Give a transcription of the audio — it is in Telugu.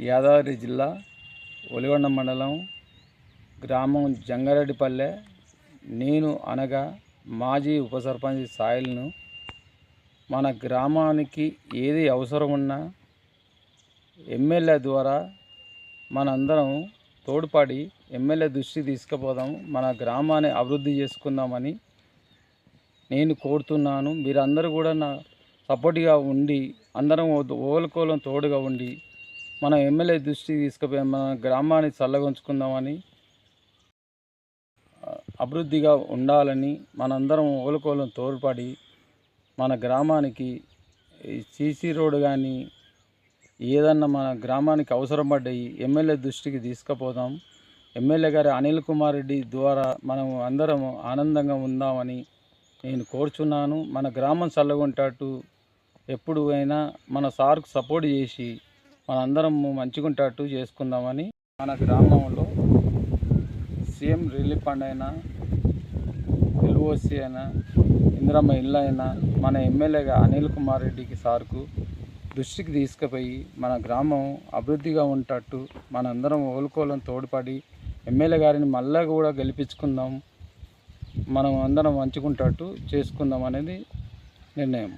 యాదాద్రి జిల్లా ఒలిగొండ మండలం గ్రామం జంగారెడ్డిపల్లె. నేను అనగా మాజీ ఉప సర్పంచ్ సాయిల్ను. మన గ్రామానికి ఏది అవసరం ఉన్నా ఎమ్మెల్యే ద్వారా మనందరం తోడ్పడి ఎమ్మెల్యే దృష్టికి తీసుకుపోదాం, మన గ్రామాన్ని అభివృద్ధి చేసుకుందామని నేను కోరుతున్నాను. మీరందరూ కూడా నా సపోర్ట్గా ఉండి అందరం ఓలకోలం తోడుగా ఉండి మన ఎమ్మెల్యే దృష్టికి తీసుకుపోయి మన గ్రామాన్ని చల్లగొంచుకుందామని, అభివృద్ధిగా ఉండాలని మనందరం ఓలకోలం తోడ్పడి మన గ్రామానికి సీసీ రోడ్డు కానీ ఏదన్నా మన గ్రామానికి అవసరం పడ్డాయి ఎమ్మెల్యే దృష్టికి తీసుకుపోదాం. ఎమ్మెల్యే గారి అనిల్ కుమార్ రెడ్డి ద్వారా మనం అందరం ఆనందంగా ఉందామని నేను కోరుచున్నాను. మన గ్రామం చల్లగుంటట్టు ఎప్పుడు అయినా మన సార్కు సపోర్ట్ చేసి మనందరం మంచిగుంటట్టు చేసుకుందామని, మన గ్రామంలో సీఎం రిలీఫ్ ఫండ్ అయినా, ఎల్ఓసి అయినా, ఇందిరమ్మ ఇల్లు అయినా మన ఎమ్మెల్యేగా అనిల్ కుమార్ రెడ్డికి సార్కు దృష్టికి తీసుకుపోయి మన గ్రామం అభివృద్ధిగా ఉండేటట్టు మనందరం ఓలుకోలం తోడ్పడి ఎమ్మెల్యే గారిని మళ్ళా కూడా గెలిపించుకుందాం, మనం అందరం మంచుకుంటట్టు చేసుకుందాం అనేది నిర్ణయం.